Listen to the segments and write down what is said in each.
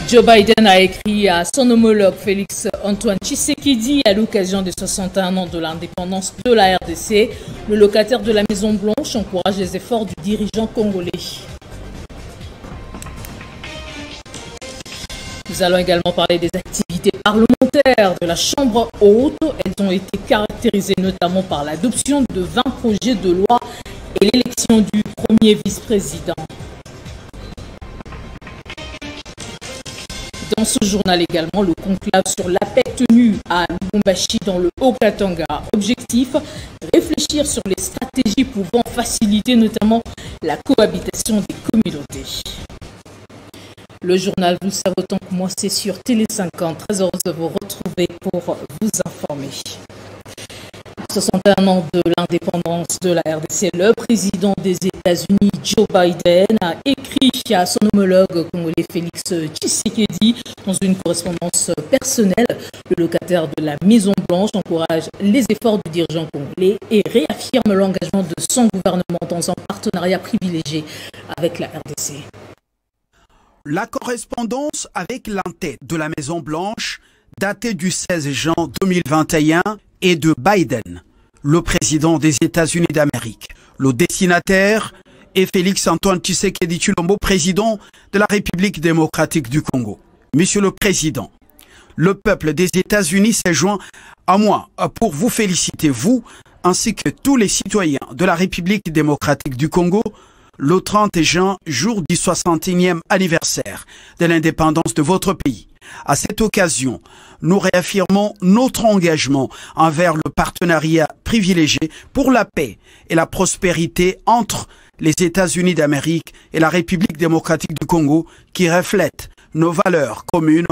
Joe Biden a écrit à son homologue Félix Antoine Tshisekedi à l'occasion des 61 ans de l'indépendance de la RDC. Le locataire de la Maison-Blanche encourage les efforts du dirigeant congolais. Nous allons également parler des activités parlementaires de la Chambre haute. Elles ont été caractérisées notamment par l'adoption de 20 projets de loi et l'élection du premier vice-président. Dans ce journal également, le conclave sur la paix tenu à Lubumbashi dans le Haut-Katanga. Objectif, réfléchir sur les stratégies pouvant faciliter notamment la cohabitation des communautés. Le journal, vous le savez autant que moi, c'est sur Télé 50. Très heureuse de vous retrouver pour vous informer. 61 ans de l'indépendance de la RDC, le président des États-Unis, Joe Biden, a écrit à son homologue congolais Félix Tshisekedi dans une correspondance personnelle. Le locataire de la Maison-Blanche encourage les efforts du dirigeant congolais et réaffirme l'engagement de son gouvernement dans un partenariat privilégié avec la RDC. La correspondance avec l'entête de la Maison-Blanche, datée du 16 juin 2021, est de Biden, le président des États-Unis d'Amérique. Le destinataire est Félix Antoine Tshisekedi Tshilombo, président de la République démocratique du Congo. Monsieur le Président, le peuple des États-Unis s'est joint à moi pour vous féliciter, vous, ainsi que tous les citoyens de la République démocratique du Congo, le 30 juin, jour du 61e anniversaire de l'indépendance de votre pays. À cette occasion, nous réaffirmons notre engagement envers le partenariat privilégié pour la paix et la prospérité entre les États-Unis d'Amérique et la République démocratique du Congo, qui reflète nos valeurs communes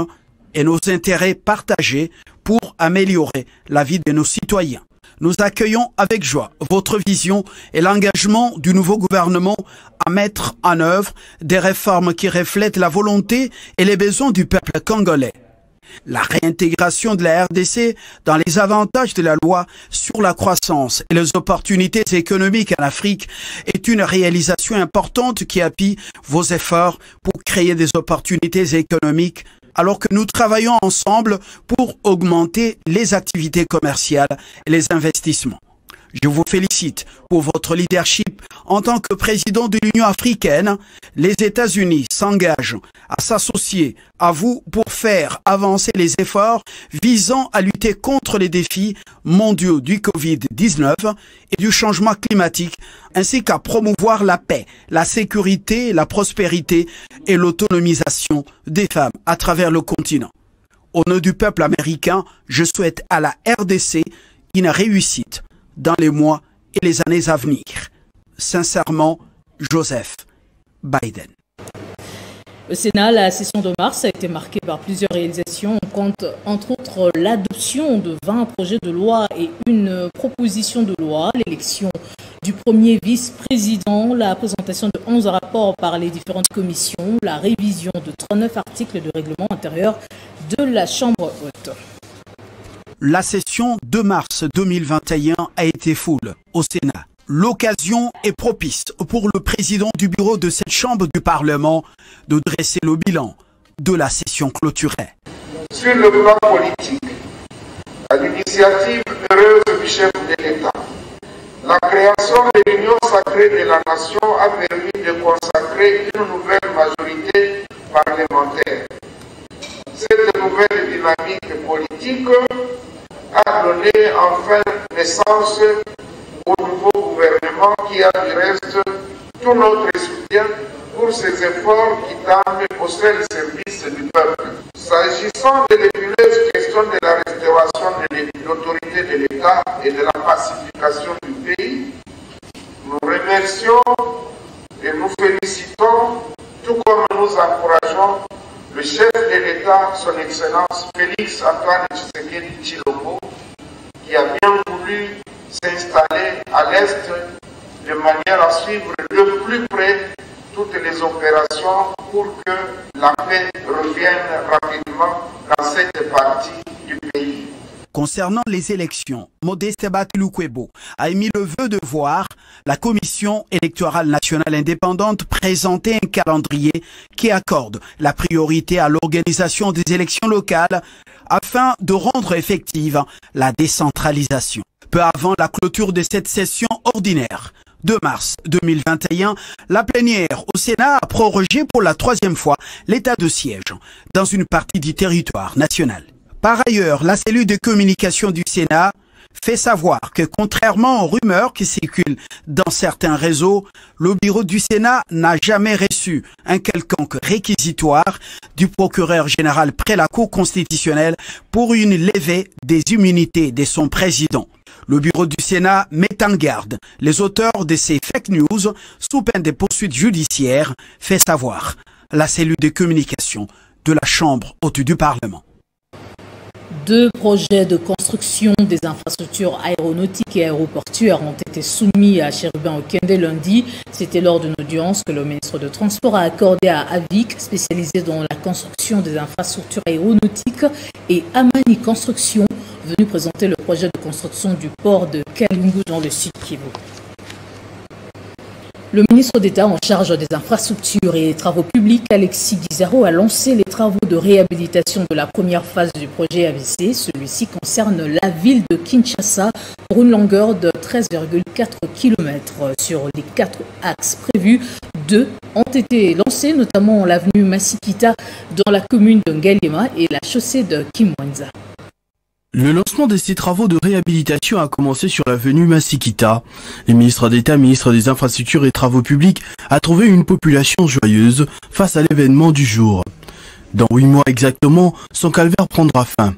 et nos intérêts partagés pour améliorer la vie de nos citoyens. Nous accueillons avec joie votre vision et l'engagement du nouveau gouvernement à mettre en œuvre des réformes qui reflètent la volonté et les besoins du peuple congolais. La réintégration de la RDC dans les avantages de la loi sur la croissance et les opportunités économiques en Afrique est une réalisation importante qui appuie vos efforts pour créer des opportunités économiques, alors que nous travaillons ensemble pour augmenter les activités commerciales et les investissements. Je vous félicite pour votre leadership en tant que président de l'Union africaine. Les États-Unis s'engagent à s'associer à vous pour faire avancer les efforts visant à lutter contre les défis mondiaux du Covid-19 et du changement climatique, ainsi qu'à promouvoir la paix, la sécurité, la prospérité et l'autonomisation des femmes à travers le continent. Au nom du peuple américain, je souhaite à la RDC une réussite dans les mois et les années à venir. Sincèrement, Joseph Biden. Au Sénat, la session de mars a été marquée par plusieurs réalisations. On compte entre autres l'adoption de 20 projets de loi et une proposition de loi, l'élection du premier vice-président, la présentation de 11 rapports par les différentes commissions, la révision de 39 articles de règlement intérieur de la Chambre haute. La session de mars 2021 a été full au Sénat. L'occasion est propice pour le président du bureau de cette chambre du Parlement de dresser le bilan de la session clôturée. Sur le plan politique, à l'initiative heureuse du chef de l'État, la création de l'Union sacrée de la Nation a permis de consacrer une nouvelle majorité parlementaire. Cette nouvelle dynamique politique a donné enfin naissance au nouveau gouvernement qui a du reste tout notre soutien pour ses efforts qui tendent au seul service du peuple. S'agissant de l'épineuse question de la restauration de l'autorité de l'État et de la pacification du pays, nous remercions et nous félicitons, tout comme nous encourageons le chef de l'État, son Excellence Félix Antoine Tshisekedi Tshilombo, qui a bien voulu s'installer à l'Est de manière à suivre de plus près toutes les opérations pour que la paix revienne rapidement dans cette partie du pays. Concernant les élections, Modeste Batiloukwebo a émis le vœu de voir la Commission électorale nationale indépendante présenter un calendrier qui accorde la priorité à l'organisation des élections locales afin de rendre effective la décentralisation. Peu avant la clôture de cette session ordinaire, 2 mars 2021, la plénière au Sénat a prorogé pour la 3e fois l'état de siège dans une partie du territoire national. Par ailleurs, la cellule de communication du Sénat fait savoir que contrairement aux rumeurs qui circulent dans certains réseaux, le bureau du Sénat n'a jamais reçu un quelconque réquisitoire du procureur général près la Cour constitutionnelle pour une levée des immunités de son président. Le bureau du Sénat met en garde les auteurs de ces fake news sous peine de poursuites judiciaires, fait savoir la cellule de communication de la Chambre haute du Parlement. 2 projets de construction des infrastructures aéronautiques et aéroportuaires ont été soumis à Chérubin Okende lundi. C'était lors d'une audience que le ministre de Transport a accordée à AVIC, spécialisé dans la construction des infrastructures aéronautiques, et Amani Construction, venu présenter le projet de construction du port de Kalungu dans le sud Kivu. Le ministre d'État en charge des infrastructures et des travaux publics, Alexis Guizaro, a lancé les travaux de réhabilitation de la première phase du projet AVC. Celui-ci concerne la ville de Kinshasa pour une longueur de 13,4 km. Sur les 4 axes prévus, 2 ont été lancés, notamment l'avenue Massikita dans la commune de Ngaliema et la chaussée de Kimwanza. Le lancement de ces travaux de réhabilitation a commencé sur l'avenue Massikita. Le ministre d'État, ministre des Infrastructures et Travaux Publics, a trouvé une population joyeuse face à l'événement du jour. Dans 8 mois exactement, son calvaire prendra fin.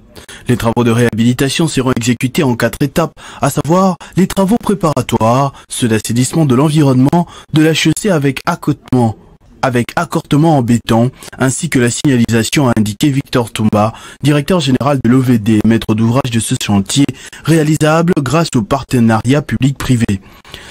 Les travaux de réhabilitation seront exécutés en 4 étapes, à savoir les travaux préparatoires, ceux d'assainissement de l'environnement, de la chaussée avec accortement en béton, ainsi que la signalisation, a indiqué Victor Toumba, directeur général de l'OVD, maître d'ouvrage de ce chantier, réalisable grâce au partenariat public-privé.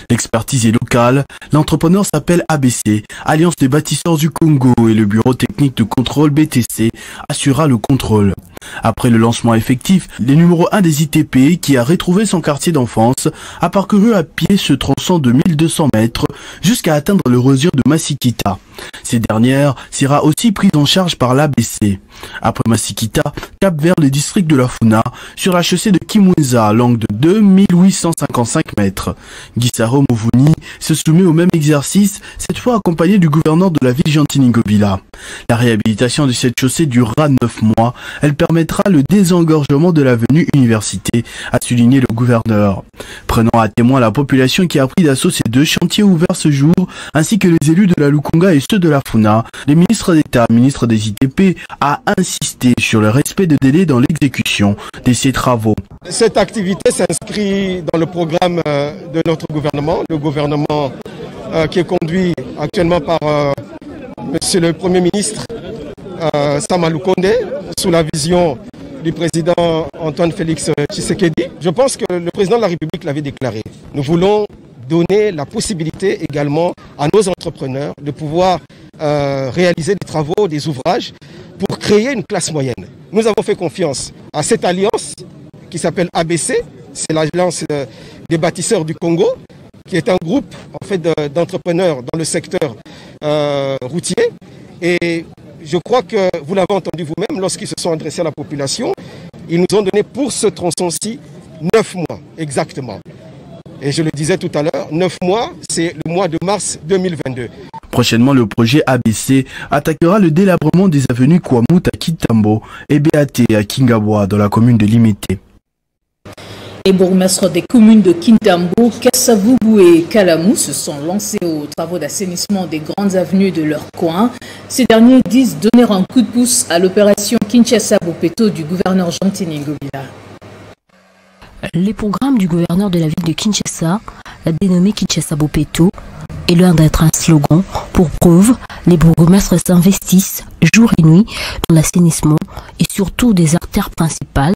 L'expertise est locale, l'entrepreneur s'appelle ABC, Alliance des bâtisseurs du Congo, et le bureau technique de contrôle BTC assurera le contrôle. Après le lancement effectif, le numéro 1 des ITP, qui a retrouvé son quartier d'enfance, a parcouru à pied ce tronçon de 1200 mètres jusqu'à atteindre le réseau de Massikita. Ces dernières sera aussi prise en charge par l'ABC. Après Massikita, cap vers le district de la Funa, sur la chaussée de Kimwanza, longue de 2855 mètres. Guisaro Mouvuni se soumet au même exercice, cette fois accompagné du gouverneur de la ville Gentil-Ngobila. La réhabilitation de cette chaussée durera 9 mois. Elle permettra le désengorgement de l'avenue Université, a souligné le gouverneur. Prenant à témoin la population qui a pris d'assaut ces 2 chantiers ouverts ce jour, ainsi que les élus de la Lukonga et ceux de la Funa, le ministre d'État, ministre des ITP, a insisté sur le respect des délais dans l'exécution de ces travaux. Cette activité s'inscrit dans le programme de notre gouvernement, le gouvernement qui est conduit actuellement par Monsieur le Premier ministre Sama Lukonde, sous la vision du président Antoine Félix Tshisekedi. Je pense que le président de la République l'avait déclaré. Nous voulons donner la possibilité également à nos entrepreneurs de pouvoir réaliser des travaux, des ouvrages pour créer une classe moyenne. Nous avons fait confiance à cette alliance qui s'appelle ABC, c'est l'alliance des bâtisseurs du Congo, qui est un groupe en fait d'entrepreneurs dans le secteur routier. Et je crois que vous l'avez entendu vous-même lorsqu'ils se sont adressés à la population, ils nous ont donné pour ce tronçon-ci 9 mois exactement. Et je le disais tout à l'heure, 9 mois, c'est le mois de mars 2022. Prochainement, le projet ABC attaquera le délabrement des avenues Kwamut à Kitambo et BAT à Kingabwa dans la commune de Limité. Les bourgmestres des communes de Kintambo, Kassavubu et Kalamu se sont lancés aux travaux d'assainissement des grandes avenues de leur coin. Ces derniers disent donner un coup de pouce à l'opération Kinshasa-Bopeto du gouverneur Gentil-Ngobila. Les programmes du gouverneur de la ville de Kinshasa, dénommé Kinshasa-Bopeto, est l'un d'être un slogan. Pour preuve, les bourgmestres s'investissent jour et nuit dans l'assainissement et surtout des artères principales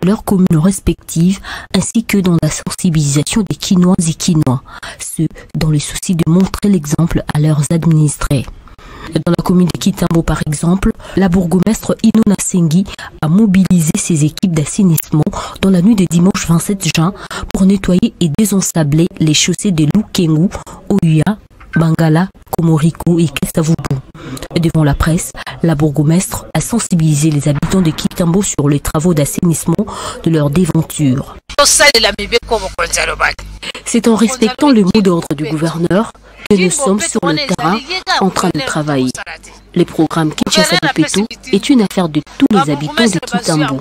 de leurs communes respectives, ainsi que dans la sensibilisation des Kinoises et Kinois, ce dans le souci de montrer l'exemple à leurs administrés. Dans la commune de Kitambo, par exemple, la bourgmestre Inona Sengi a mobilisé ses équipes d'assainissement dans la nuit de dimanche 27 juin pour nettoyer et désensabler les chaussées de Lukengu, Ouya, Bangala, Komoriko et Kesavubu. Devant la presse, la bourgmestre a sensibilisé les habitants de Kitambo sur les travaux d'assainissement de leur déventure. C'est en respectant le mot d'ordre du gouverneur que nous sommes sur le terrain en train de travailler. Le programme Kinshasa Bopeto est une affaire de tous les habitants de Kitambo.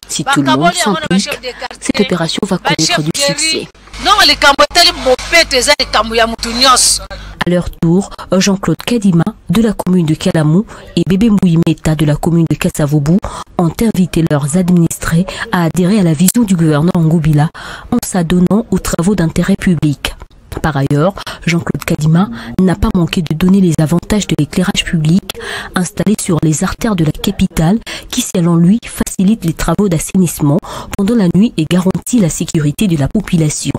Si tout le monde s'implique, cette opération va connaître du succès. À leur tour, Jean-Claude Kadima de la commune de Kalamou et Bébé Mouimeta de la commune de Kasavubu ont invité leurs administrés à adhérer à la vision du gouverneur Ngubila en s'adonnant aux travaux d'intérêt public. Par ailleurs, Jean-Claude Kadima n'a pas manqué de donner les avantages de l'éclairage public installé sur les artères de la capitale qui, selon lui, facilite les travaux d'assainissement pendant la nuit et garantit la sécurité de la population.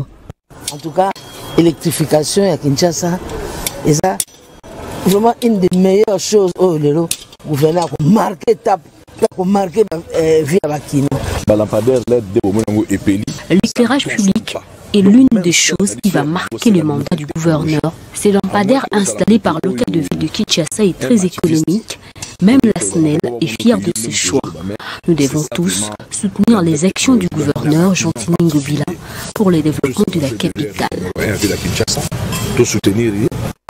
En tout cas, l'électrification à Kinshasa est vraiment une des meilleures choses où le gouverneur a marqué via Bakino. L'éclairage public est l'une des choses qui va marquer le mandat du gouverneur. Ces lampadaires installés par l'hôtel de ville de Kinshasa est très économique. Même la SNEL est fière de ce choix. Nous devons tous soutenir les actions du gouverneur Jean-Tini Ngubila pour le développement de la capitale.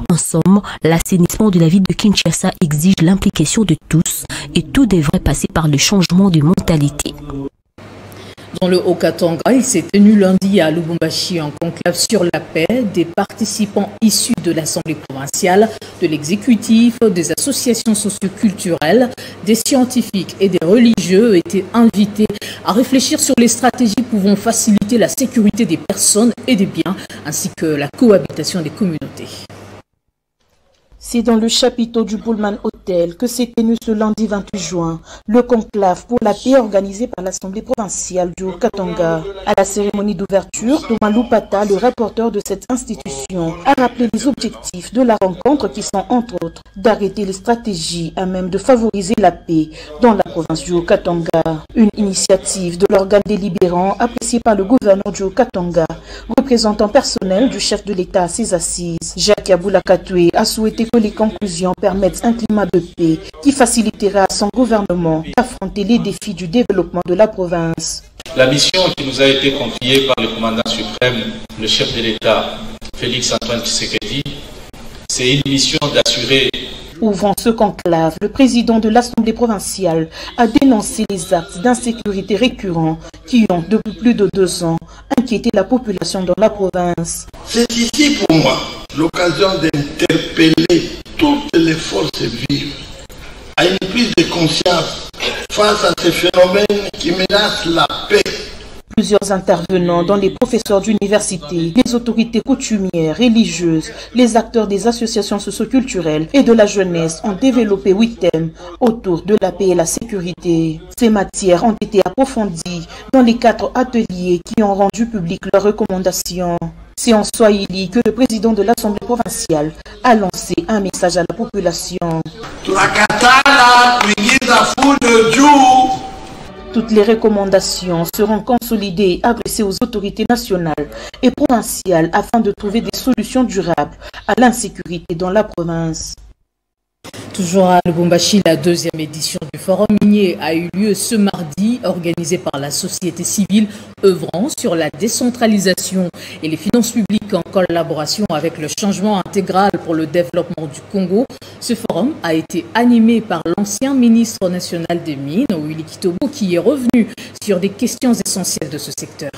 En somme, l'assainissement de la ville de Kinshasa exige l'implication de tous et tout devrait passer par le changement de mentalité. Dans le Haut-Katanga, il s'est tenu lundi à Lubumbashi un conclave sur la paix. Des participants issus de l'Assemblée provinciale, de l'exécutif, des associations socioculturelles, des scientifiques et des religieux étaient invités à réfléchir sur les stratégies pouvant faciliter la sécurité des personnes et des biens, ainsi que la cohabitation des communautés. C'est dans le chapiteau du Pullman Hotel que s'est tenu ce lundi 28 juin le conclave pour la paix organisé par l'Assemblée provinciale du Haut-Katanga. À la cérémonie d'ouverture, Thomas Loupata, le rapporteur de cette institution, a rappelé les objectifs de la rencontre qui sont entre autres d'arrêter les stratégies à même de favoriser la paix dans la province du Haut-Katanga. Une initiative de l'organe délibérant appréciée par le gouverneur du Haut-Katanga, représentant personnel du chef de l'État à ses assises. Jacques Yaboula Katoué a souhaité que les conclusions permettent un climat de paix qui facilitera à son gouvernement d'affronter les défis du développement de la province. La mission qui nous a été confiée par le commandant suprême, le chef de l'État, Félix Antoine Tshisekedi, c'est une mission d'assurer. Ouvrant ce conclave, le président de l'Assemblée provinciale a dénoncé les actes d'insécurité récurrents qui ont, depuis plus de 2 ans, inquiété la population dans la province. C'est ici pour moi l'occasion d'interpeller toutes les forces vives à une prise de conscience face à ces phénomènes qui menacent la paix. Plusieurs intervenants, dont les professeurs d'université, les autorités coutumières, religieuses, les acteurs des associations socioculturelles et de la jeunesse ont développé 8 thèmes autour de la paix et la sécurité. Ces matières ont été approfondies dans les 4 ateliers qui ont rendu public leurs recommandations. C'est en Swahili que le président de l'Assemblée provinciale a lancé un message à la population. Toutes les recommandations seront consolidées et adressées aux autorités nationales et provinciales afin de trouver des solutions durables à l'insécurité dans la province. Toujours à Lubumbashi, la 2e édition du Forum minier a eu lieu ce mardi, organisé par la société civile œuvrant sur la décentralisation et les finances publiques en collaboration avec le changement intégral pour le développement du Congo. Ce forum a été animé par l'ancien ministre national des Mines, Willy Kitobo, qui est revenu sur des questions essentielles de ce secteur.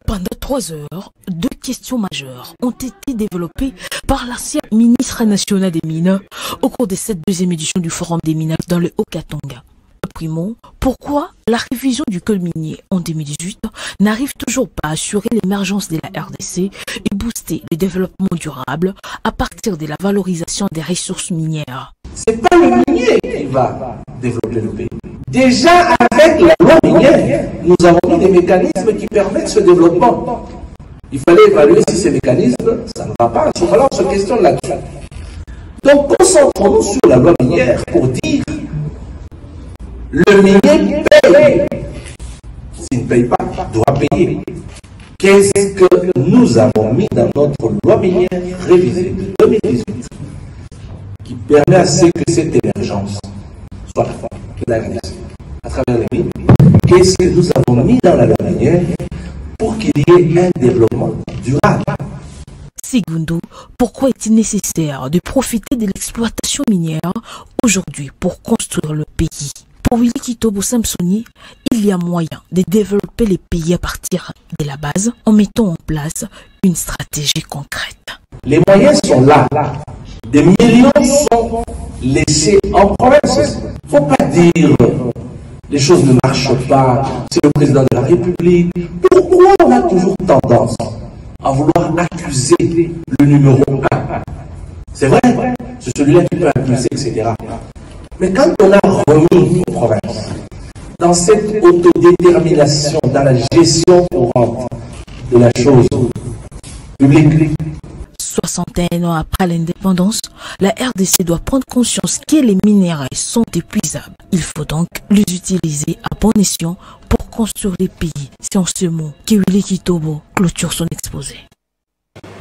Pendant 3 heures, 2 questions majeures ont été développées par l'ancien ministre national des Mines au cours de cette 2e édition du Forum des Mines dans le Haut-Katanga. Primo, pourquoi la révision du code minier en 2018 n'arrive toujours pas à assurer l'émergence de la RDC et booster le développement durable à partir de la valorisation des ressources minières? C'est pas le minier qui va développer le pays. Déjà avec la loi minière, nous avons mis des mécanismes qui permettent ce développement. Il fallait évaluer si ces mécanismes, ça ne va pas. Alors on se questionne là-dessus. Donc concentrons-nous sur la loi minière pour dire le minier paye. S'il ne paye pas, il doit payer. Qu'est-ce que nous avons mis dans notre loi minière révisée de 2018 qui permet à ce que cette émergence soit la forme de la RDC à travers les mines? Qu'est-ce que nous avons mis dans la loi minière pour qu'il y ait un développement durable? Segundo, pourquoi est-il nécessaire de profiter de l'exploitation minière aujourd'hui pour construire le pays? Pour Willy Kitobo Samsoni, il y a moyen de développer les pays à partir de la base en mettant en place une stratégie concrète. Les moyens sont là. Des millions sont laissés en province. Il ne faut pas dire les choses ne marchent pas, c'est le président de la République. Pourquoi on a toujours tendance à vouloir accuser le numéro 1? C'est vrai, c'est celui-là qui peut accuser, etc. Mais quand on a remis aux provinces dans cette autodétermination, dans la gestion courante de la chose publique, 61 ans après l'indépendance, la RDC doit prendre conscience que les minéraux sont épuisables. Il faut donc les utiliser à bon escient pour construire les pays. C'est en ce mot que Willy Kitobo clôture son exposé.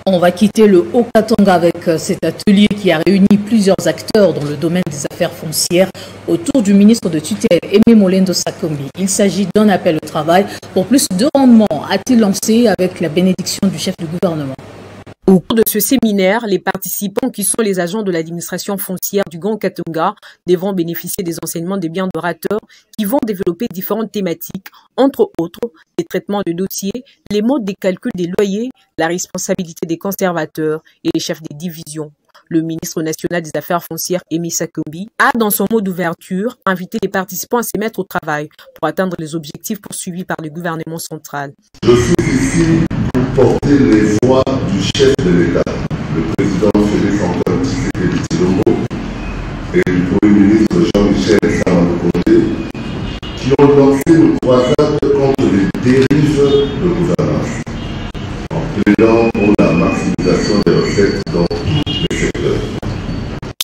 On va quitter le Haut-Katanga avec cet atelier qui a réuni plusieurs acteurs dans le domaine des affaires foncières autour du ministre de tutelle Aimé Molendo Sakombi. Il s'agit d'un appel au travail pour plus de rendement, a-t-il lancé avec la bénédiction du chef du gouvernement. Au cours de ce séminaire, les participants qui sont les agents de l'administration foncière du Grand Katanga devront bénéficier des enseignements des biens d'orateurs qui vont développer différentes thématiques, entre autres les traitements de dossiers, les modes de calcul des loyers, la responsabilité des conservateurs et les chefs des divisions. Le ministre national des Affaires foncières, Aimé Sakombi, a dans son mot d'ouverture invité les participants à se mettre au travail pour atteindre les objectifs poursuivis par le gouvernement central. Je suis ici pour porter les voix du chef de l'État, le président Félix Antoine Tshisekedi Tshilombo et du Premier ministre Jean-Michel Sama-Lukonde, qui ont lancé une croisade contre les dérives de gouvernance, en plaidant pour la maximisation des recettes dans tous les secteurs.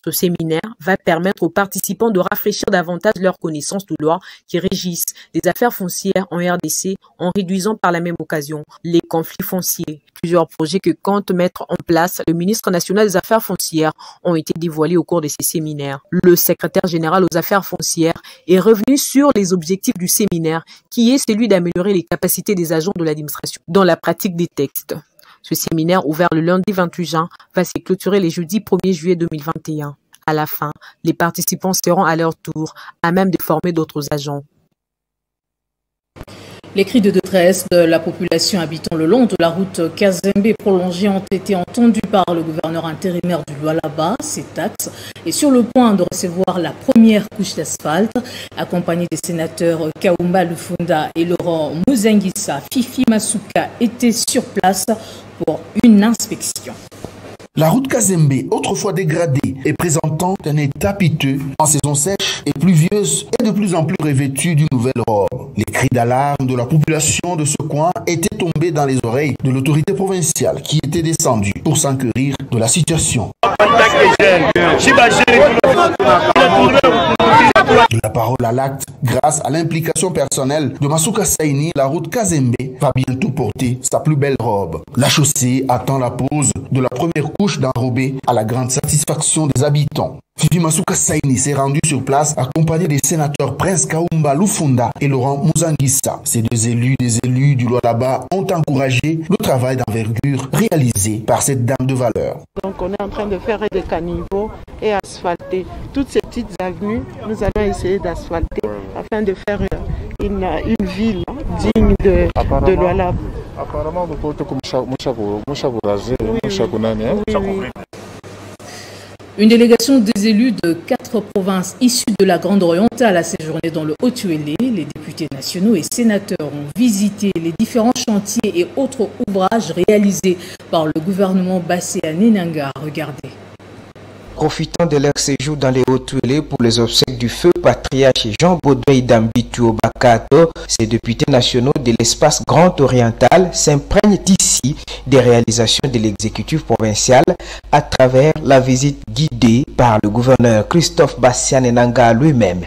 Ce séminaire va permettre aux participants de rafraîchir davantage leurs connaissances de loi qui régissent les affaires foncières en RDC en réduisant par la même occasion les conflits fonciers. Plusieurs projets que compte mettre en place le ministre national des Affaires foncières ont été dévoilés au cours de ces séminaires. Le secrétaire général aux affaires foncières est revenu sur les objectifs du séminaire qui est celui d'améliorer les capacités des agents de l'administration dans la pratique des textes. Ce séminaire, ouvert le lundi 28 juin, va se clôturer les jeudis 1er juillet 2021. À la fin, les participants seront à leur tour à même de former d'autres agents. Les cris de détresse de la population habitant le long de la route Kazembe prolongée ont été entendus par le gouverneur intérimaire du Lualaba, cet axe, est sur le point de recevoir la première couche d'asphalte, accompagné des sénateurs Kaumba Lufunda et Laurent Muzangisa. Fifi Masuka était sur place pour une inspection. La route Kazembe, autrefois dégradée et présentant un état piteux en saison sèche et pluvieuse, est de plus en plus revêtue d'une nouvelle robe. Les cris d'alarme de la population de ce coin étaient tombés dans les oreilles de l'autorité provinciale qui était descendue pour s'enquérir de la situation. De la parole à l'acte, grâce à l'implication personnelle de Masuka Saini, la route Kazembe va bientôt porter sa plus belle robe. La chaussée attend la pose de la première couche d'enrobé à la grande satisfaction des habitants. Fifi Masuka Saini s'est rendu sur place accompagné des sénateurs Prince Kaumba Lufunda et Laurent Muzangisa. Ces deux élus du Lualaba ont encouragé le travail d'envergure réalisé par cette dame de valeur. Donc on est en train de faire des caniveaux et asphalter toutes ces petites avenues. Nous allons essayer d'asphalter afin de faire une ville digne de Lualaba. Apparemment, vous pouvez comme Une délégation des élus de 4 provinces issues de la Grande Orientale a séjourné dans le Haut-Uélé. Les députés nationaux et sénateurs ont visité les différents chantiers et autres ouvrages réalisés par le gouvernement Bassé à Ninanga. Regardez. Profitant de leur séjour dans les Hauts-Tuélé pour les obsèques du feu patriarche Jean Baudouin Dambitu Obakato, ces députés nationaux de l'espace Grand Oriental s'imprègnent ici des réalisations de l'exécutif provincial à travers la visite guidée par le gouverneur Christophe Bassian Enanga lui-même.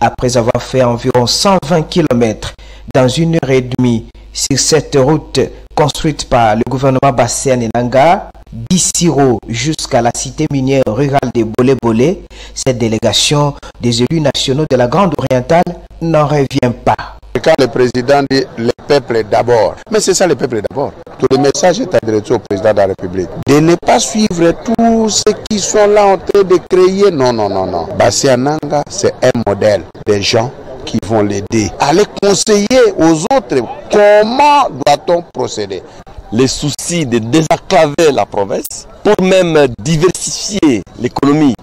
Après avoir fait environ 120 km dans 1h30 sur cette route construite par le gouvernement Bassian Enanga, d'Issiro jusqu'à la cité minière rurale de Bolé-Bolé, cette délégation des élus nationaux de la Grande Orientale n'en revient pas. Quand le président dit le peuple d'abord, mais c'est ça le peuple d'abord. Tout le message est adressé au président de la République. De ne pas suivre tous ceux qui sont là en train de créer. Non. Bassian Enanga, c'est un modèle des gens qui vont l'aider. Aller conseiller aux autres comment doit-on procéder. Les soucis de désenclaver la province, pour même diversifier l'économie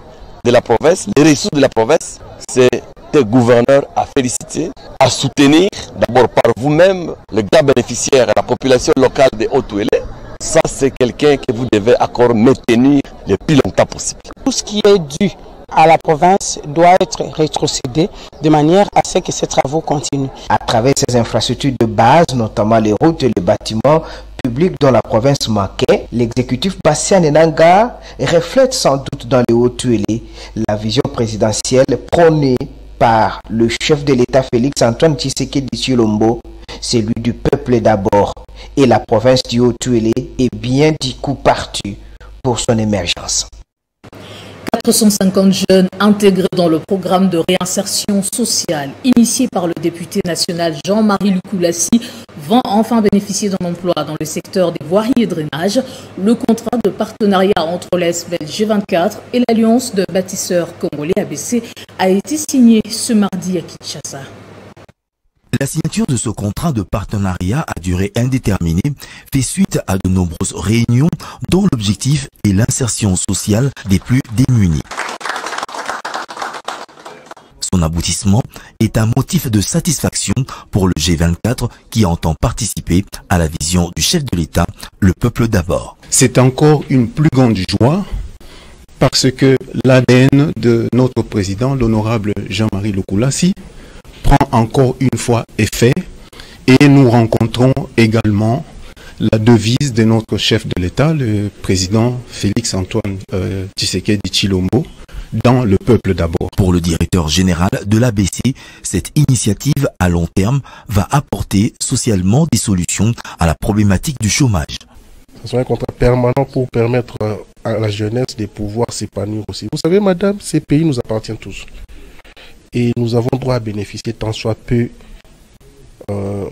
de la province, les ressources de la province, c'est un gouverneur à féliciter, à soutenir, d'abord par vous-même, les grands bénéficiaires, la population locale de Haut-Tuélé. Ça, c'est quelqu'un que vous devez encore maintenir le plus longtemps possible. Tout ce qui est dû à la province doit être rétrocédé de manière à ce que ces travaux continuent. À travers ces infrastructures de base, notamment les routes et les bâtiments publics dont la province manquait, l'exécutif Bassian Enanga reflète sans doute dans les Hauts-Tuélé la vision présidentielle prônée par le chef de l'État Félix-Antoine Tshisekedi Tshilombo, celui du peuple d'abord, et la province du Haut-Tuélé est bien du coup partie pour son émergence. 450 jeunes intégrés dans le programme de réinsertion sociale initié par le député national Jean-Marie Lukulassi vont enfin bénéficier d'un emploi dans le secteur des voiries et drainage. Le contrat de partenariat entre l'ESBEL G24 et l'Alliance de bâtisseurs congolais ABC a été signé ce mardi à Kinshasa. La signature de ce contrat de partenariat à durée indéterminée fait suite à de nombreuses réunions dont l'objectif est l'insertion sociale des plus démunis. Son aboutissement est un motif de satisfaction pour le G24 qui entend participer à la vision du chef de l'État, le peuple d'abord. C'est encore une plus grande joie parce que l'ADN de notre président, l'honorable Jean-Marie Lukulassi, prend encore une fois effet et nous rencontrons également la devise de notre chef de l'État, le président Félix-Antoine Tshisekedi Tshilombo, dans le peuple d'abord. Pour le directeur général de l'ABC, cette initiative à long terme va apporter socialement des solutions à la problématique du chômage. Ce sera un contrat permanent pour permettre à la jeunesse de pouvoir s'épanouir aussi. Vous savez, madame, ces pays nous appartiennent tous. Et nous avons droit à bénéficier tant soit peu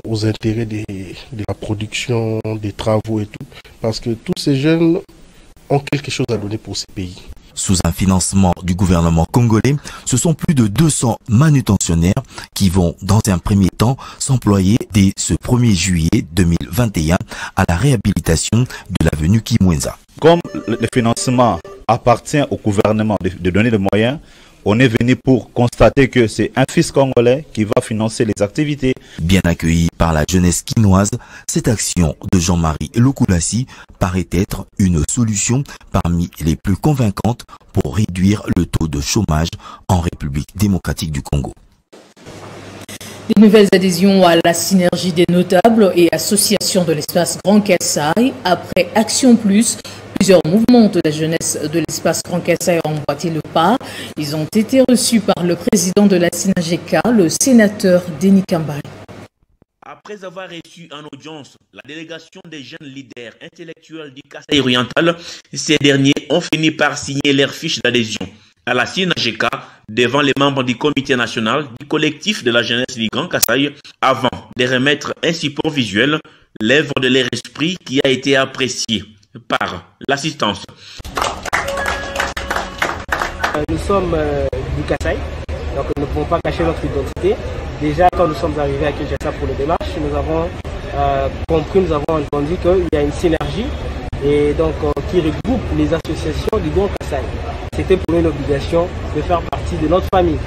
aux intérêts de la production, des travaux et tout. Parce que tous ces jeunes ont quelque chose à donner pour ces pays. Sous un financement du gouvernement congolais, ce sont plus de 200 manutentionnaires qui vont, dans un premier temps, s'employer dès ce 1er juillet 2021 à la réhabilitation de l'avenue Kimwenza. Comme le financement appartient au gouvernement de donner les moyens, on est venu pour constater que c'est un fils congolais qui va financer les activités. Bien accueillie par la jeunesse quinoise, cette action de Jean-Marie Lukulassi paraît être une solution parmi les plus convaincantes pour réduire le taux de chômage en République démocratique du Congo. Des nouvelles adhésions à la synergie des notables et associations de l'espace Grand Kassai. Après Action Plus, plusieurs mouvements de la jeunesse de l'espace Grand Kassai ont emboîté le pas. Ils ont été reçus par le président de la SINAGECA, le sénateur Denis Kambale. Après avoir reçu en audience la délégation des jeunes leaders intellectuels du Kassai oriental, ces derniers ont fini par signer leur fiche d'adhésion à la SINAGECA devant les membres du comité national du collectif de la jeunesse du Grand Kassai avant de remettre un support visuel, l'œuvre de leur esprit qui a été appréciée par l'assistance. Nous sommes du Kassai, donc nous ne pouvons pas cacher notre identité. Déjà, quand nous sommes arrivés à Kinshasa pour les démarches, nous avons compris, nous avons entendu qu'il y a une synergie et donc qui regroupe les associations du Grand Kassai. C'était pour nous une obligation de faire partie de notre famille.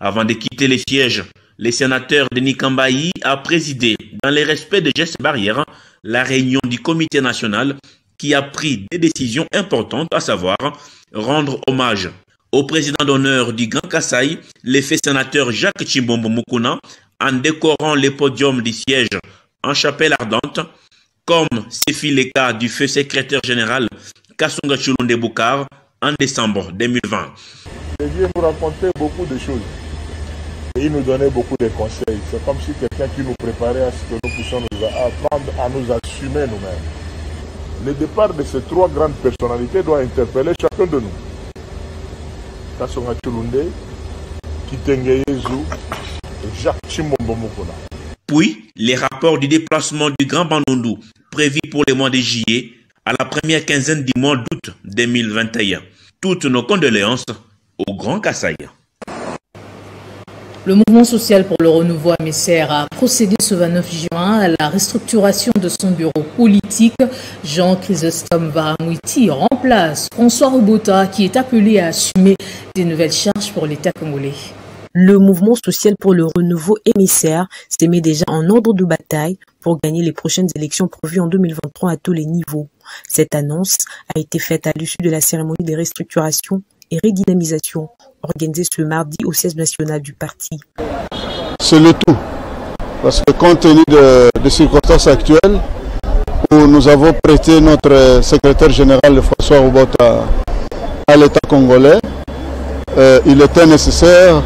Avant de quitter les sièges, le sénateur Denis Kambale a présidé, dans le respect des gestes barrières, la réunion du comité national qui a pris des décisions importantes, à savoir rendre hommage au président d'honneur du Grand Kasaï, l'effet sénateur Jacques Chimbombo Mukuna, en décorant les podiums du siège en chapelle ardente, comme c'est fait le cas du feu secrétaire général Kassunga Chulunde Boukar en décembre 2020. Il vient nous raconter beaucoup de choses et il nous donnait beaucoup de conseils. C'est comme si quelqu'un qui nous préparait à ce que nous puissions nous apprendre à nous assumer nous-mêmes. Le départ de ces trois grandes personnalités doit interpeller chacun de nous. Kassunga Chulunde, Kitenge Yezu et Jacques Chimbombo Mukuna. Puis, les rapports du déplacement du Grand Bandundu, prévu pour le mois de juillet, à la première quinzaine du mois d'août 2021. Toutes nos condoléances au Grand Kasaï. Le mouvement social pour le renouveau AMESER a procédé ce 29 juin à la restructuration de son bureau politique. Jean Chrysostome Varamouiti remplace François Robota qui est appelé à assumer des nouvelles charges pour l'État congolais. Le mouvement social pour le renouveau AMESER s'est mis déjà en ordre de bataille pour gagner les prochaines élections prévues en 2023 à tous les niveaux. Cette annonce a été faite à l'issue de la cérémonie de restructuration et redynamisation organisée ce mardi au siège national du parti. C'est le tout, parce que compte tenu des circonstances actuelles, où nous avons prêté notre secrétaire général François Robota à l'État congolais, il était nécessaire,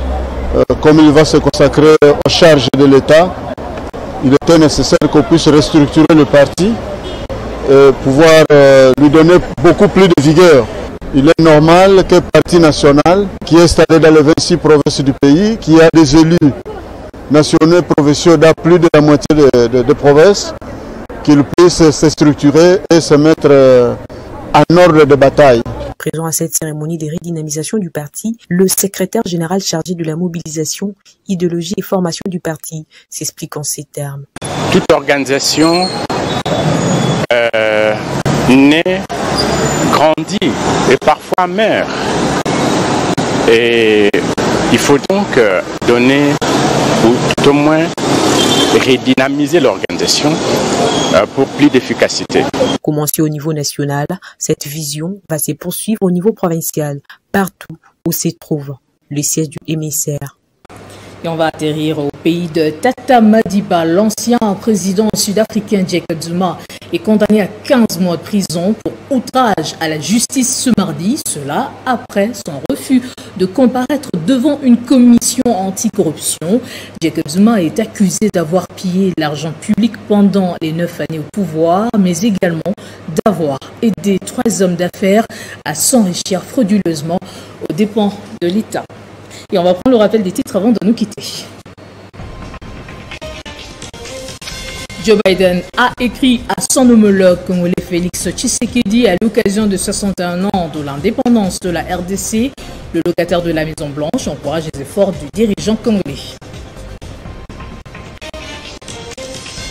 comme il va se consacrer aux charges de l'État, il était nécessaire qu'on puisse restructurer le parti et pouvoir lui donner beaucoup plus de vigueur. Il est normal qu'un parti national qui est installé dans les 26 provinces du pays, qui a des élus nationaux et provinciaux dans plus de la moitié des provinces, qu'il puisse se structurer et se mettre en ordre de bataille. Présent à cette cérémonie de redynamisation du parti, le secrétaire général chargé de la mobilisation, idéologie et formation du parti s'explique en ces termes. Toute organisation naît, grandit et parfois meurt. Et il faut donc donner, ou tout au moins redynamiser l'organisation pour plus d'efficacité. Commencé au niveau national, cette vision va se poursuivre au niveau provincial, partout où se trouve le siège du AMESER. Et on va atterrir au pays de Tata Madiba. L'ancien président sud-africain Jacob Zuma est condamné à 15 mois de prison pour outrage à la justice ce mardi. Cela après son refus de comparaître devant une commission anticorruption. Jacob Zuma est accusé d'avoir pillé l'argent public pendant les 9 années au pouvoir, mais également d'avoir aidé 3 hommes d'affaires à s'enrichir frauduleusement aux dépens de l'État. Et on va prendre le rappel des titres avant de nous quitter. Joe Biden a écrit à son homologue congolais Félix Tshisekedi à l'occasion de 61 ans de l'indépendance de la RDC. Le locataire de la Maison-Blanche encourage les efforts du dirigeant congolais.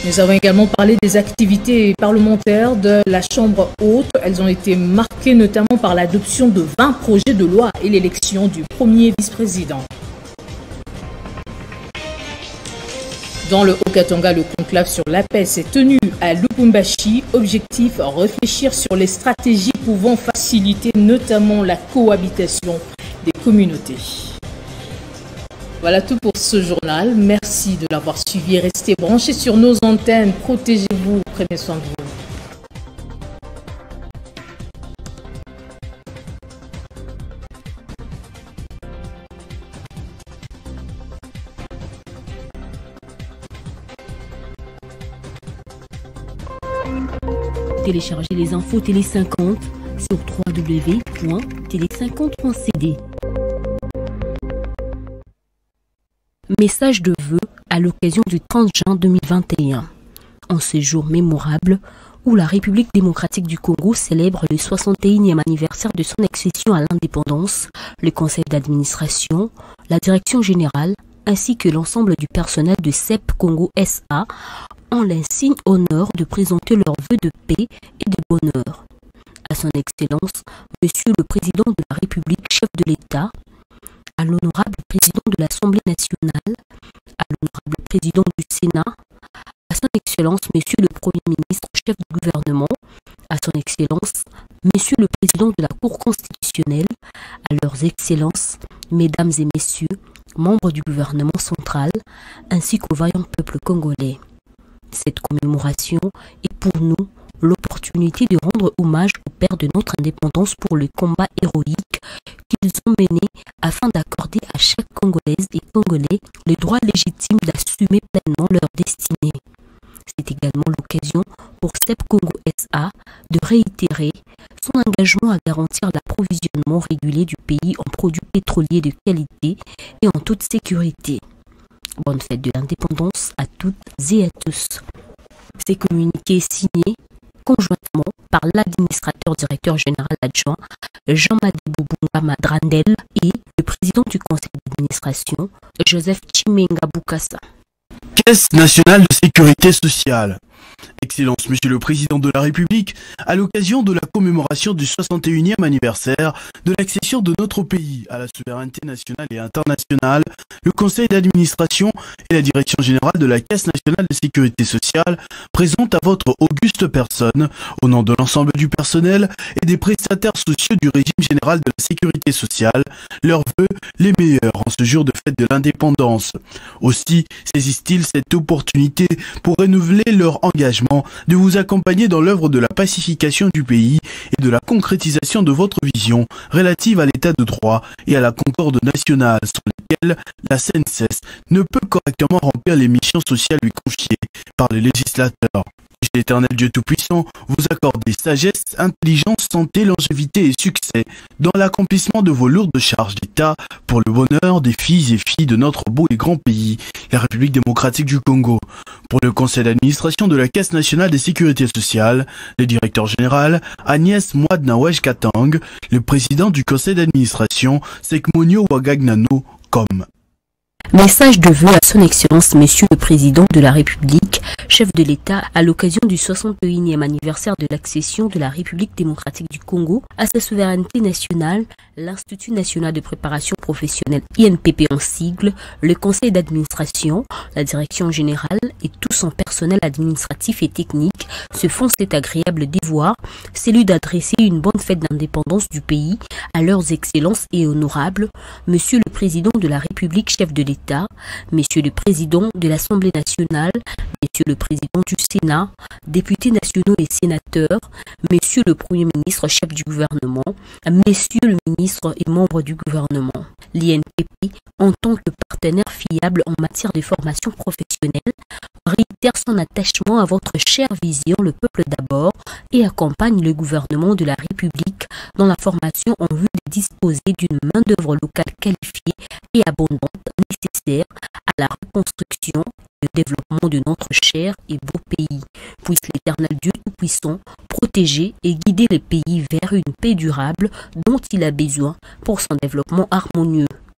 Nous avons également parlé des activités parlementaires de la Chambre haute. Elles ont été marquées notamment par l'adoption de 20 projets de loi et l'élection du premier vice-président. Dans le Haut-Katanga, le conclave sur la paix s'est tenu à Lubumbashi. Objectif, réfléchir sur les stratégies pouvant faciliter notamment la cohabitation des communautés. Voilà tout pour ce journal. Merci de l'avoir suivi. Restez branchés sur nos antennes. Protégez-vous. Prenez soin de vous. Téléchargez les infos Télé 50 sur www.tele50.cd. Message de vœux à l'occasion du 30 juin 2021. En ce jour mémorable où la République démocratique du Congo célèbre le 61e anniversaire de son accession à l'indépendance, le conseil d'administration, la direction générale ainsi que l'ensemble du personnel de CEP Congo SA ont l'insigne honneur de présenter leurs vœux de paix et de bonheur. À son Excellence, Monsieur le Président de la République, chef de l'État, à l'honorable Président de l'Assemblée nationale, à l'honorable Président du Sénat, à son Excellence, Monsieur le Premier ministre, chef du gouvernement, à Son Excellence, Monsieur le Président de la Cour constitutionnelle, à leurs Excellences, Mesdames et Messieurs, membres du gouvernement central, ainsi qu'au vaillant peuple congolais. Cette commémoration est pour nous l'opportunité de rendre hommage aux pères de notre indépendance pour le combat héroïque qu'ils ont mené afin d'accorder à chaque Congolaise et Congolais le droit légitime d'assumer pleinement leur destinée. C'est également l'occasion pour CEP Congo SA de réitérer son engagement à garantir l'approvisionnement régulier du pays en produits pétroliers de qualité et en toute sécurité. Bonne fête de l'indépendance à toutes et à tous. Ces communiqués signés conjointement par l'administrateur directeur général adjoint Jean-Madibou Bunga Madrandel et le président du conseil d'administration Joseph Chimenga Bukasa. Caisse nationale de sécurité sociale. Excellence, Monsieur le Président de la République, à l'occasion de la commémoration du 61e anniversaire de l'accession de notre pays à la souveraineté nationale et internationale, le Conseil d'administration et la Direction générale de la Caisse nationale de sécurité sociale présentent à votre auguste personne, au nom de l'ensemble du personnel et des prestataires sociaux du régime général de la sécurité sociale, leurs vœux les meilleurs en ce jour de fête de l'indépendance. Aussi saisissent-ils cette opportunité pour renouveler leur engagement de vous accompagner dans l'œuvre de la pacification du pays et de la concrétisation de votre vision relative à l'état de droit et à la concorde nationale sur lesquelles la CNSS ne peut correctement remplir les missions sociales lui confiées par les législateurs. Puisse l'Éternel Dieu Tout-Puissant vous accorder sagesse, intelligence, santé, longévité et succès dans l'accomplissement de vos lourdes charges d'État pour le bonheur des filles et filles de notre beau et grand pays, la République démocratique du Congo. Pour le conseil d'administration de la Caisse nationale des sécurités sociales, le directeur général Agnès Mouadnawej Katang, le président du conseil d'administration Sekmonio Wagagnano comme. Message de vœux à son Excellence, Monsieur le Président de la République, chef de l'État, à l'occasion du 61e anniversaire de l'accession de la République démocratique du Congo à sa souveraineté nationale, l'Institut national de préparation professionnelle INPP en sigle, le conseil d'administration, la direction générale et tout son personnel administratif et technique se font cet agréable devoir, celui d'adresser une bonne fête d'indépendance du pays à leurs excellences et honorables, Monsieur le Président de la République, chef de l'État, Monsieur le Président de l'Assemblée nationale, Monsieur le Président du Sénat, députés nationaux et sénateurs, Monsieur le Premier ministre, chef du gouvernement, Messieurs le ministre et membres du gouvernement. L'INPP, en tant que partenaire fiable en matière de formation professionnelle, réitère son attachement à votre chère vision le peuple d'abord et accompagne le gouvernement de la République dans la formation en vue de disposer d'une main-d'œuvre locale qualifiée et abondante nécessaire à la reconstruction et au développement de notre cher et beau pays. Puisse l'Éternel Dieu Tout-Puissant protéger et guider le pays vers une paix durable dont il a besoin pour son développement harmonieux.